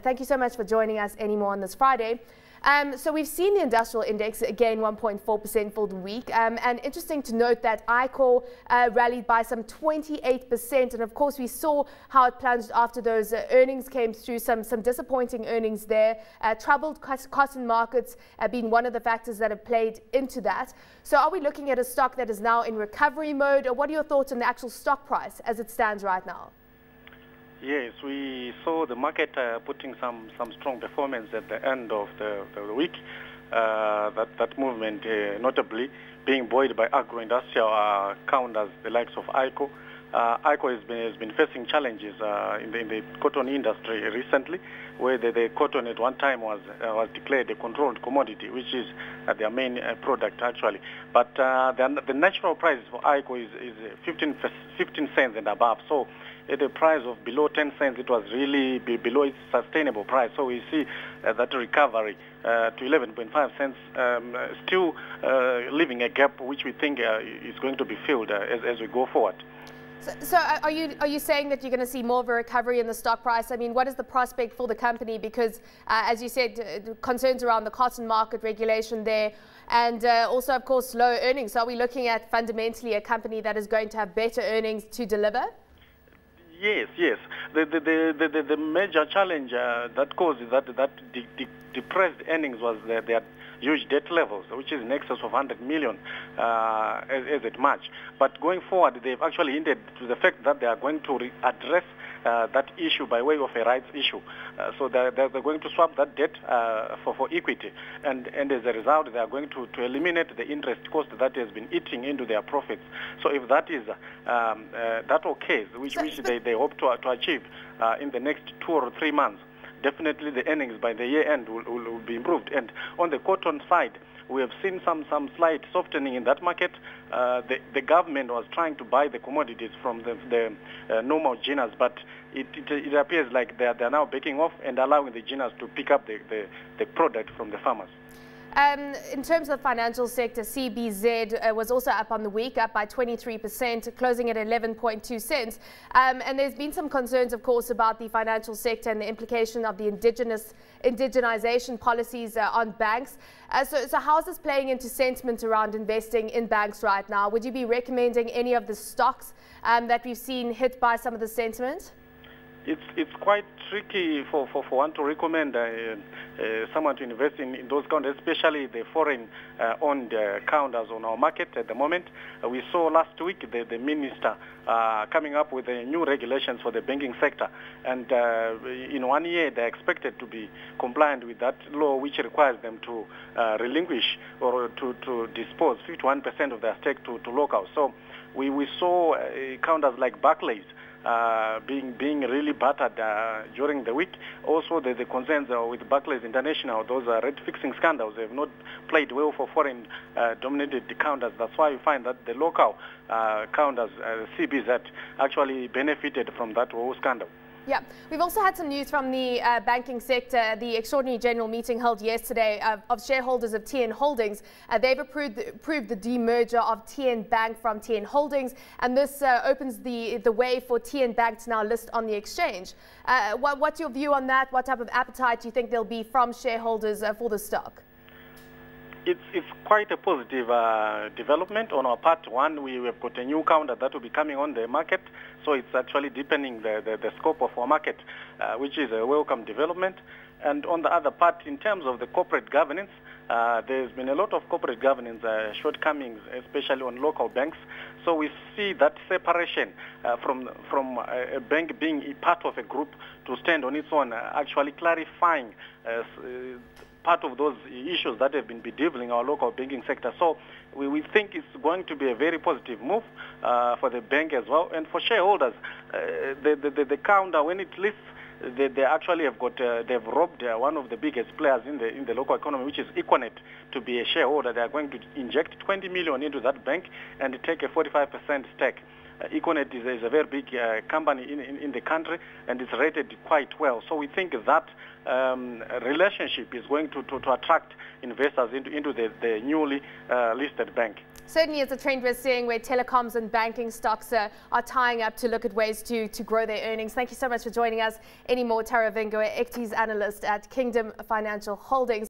Thank you so much for joining us anymore on this Friday. So we've seen the industrial index gain 1.4% for the week, and interesting to note that ICOR rallied by some 28%, and of course we saw how it plunged after those earnings came through, some disappointing earnings there, troubled cotton markets being one of the factors that have played into that. So are we looking at a stock that is now in recovery mode, or what are your thoughts on the actual stock price as it stands right now? Yes, we saw the market putting some strong performance at the end of the week. That movement notably being buoyed by agro-industrial counters, the likes of ICOR. ICOR has been facing challenges in the cotton industry recently, where the cotton at one time was declared a controlled commodity, which is their main product actually. But the natural price for ICOR is 15 cents and above. So at a price of below 10 cents, it was really below its sustainable price. So we see that recovery to 11.5 cents, still leaving a gap which we think is going to be filled as we go forward. So are you saying that you're going to see more of a recovery in the stock price? I mean, what is the prospect for the company? Because, as you said, concerns around the cotton market regulation there, and also, of course, low earnings. So are we looking at fundamentally a company that is going to have better earnings to deliver? Yes. The major challenge that caused that depressed earnings was their huge debt levels, which is in excess of 100 million as at March. But going forward, they've actually hinted to the fact that they are going to address that issue by way of a rights issue. So they're going to swap that debt for equity, and as a result, they are going to eliminate the interest cost that has been eating into their profits. So if that is that occurs, which they hope to achieve in the next 2 or 3 months, definitely the earnings by the year end will be improved. And on the cotton side, we have seen some slight softening in that market. The government was trying to buy the commodities from the normal ginners, but it appears like they are now backing off and allowing the ginners to pick up the product from the farmers. In terms of the financial sector, CBZ was also up on the week, up by 23%, closing at 11.2 cents. And there's been some concerns, of course, about the financial sector and the implication of the indigenization policies on banks. So how is this playing into sentiment around investing in banks right now? Would you be recommending any of the stocks that we've seen hit by some of the sentiment? It's quite tricky for one to recommend someone to invest in those counters, especially the foreign-owned counters on our market at the moment. We saw last week the minister coming up with new regulations for the banking sector, and in 1 year they're expected to be compliant with that law, which requires them to relinquish or to dispose 51% of their stake to locals. So we saw counters like Barclays being really battered during the week. Also, the concerns with Barclays International, those rate fixing scandals, they have not played well for foreign-dominated counters. That's why you find that the local counters, CBZ, actually benefited from that whole scandal. Yeah, we've also had some news from the banking sector. The extraordinary general meeting held yesterday of shareholders of TN Holdings. They've approved the demerger of TN Bank from TN Holdings, and this opens the way for TN Bank to now list on the exchange. What's your view on that? What type of appetite do you think there'll be from shareholders for the stock? It's quite a positive development on our part. One, we have got a new counter that will be coming on the market, so it's actually deepening the scope of our market, which is a welcome development. And on the other part, in terms of the corporate governance, there's been a lot of corporate governance shortcomings, especially on local banks. So we see that separation from a bank being a part of a group to stand on its own, actually clarifying part of those issues that have been bedeviling our local banking sector. So we think it's going to be a very positive move for the bank as well. And for shareholders, the counter, when it lists, they actually have got, they've robbed one of the biggest players in the local economy, which is Equinet, to be a shareholder. They are going to inject 20 million into that bank and take a 45% stake. Equinet is a very big company in the country, and it's rated quite well. So we think that relationship is going to attract investors into the newly listed bank. Certainly it's a trend we're seeing where telecoms and banking stocks are tying up to look at ways to grow their earnings. Thank you so much for joining us. Anymore Taruvinga, Equities Analyst at Kingdom Financial Holdings.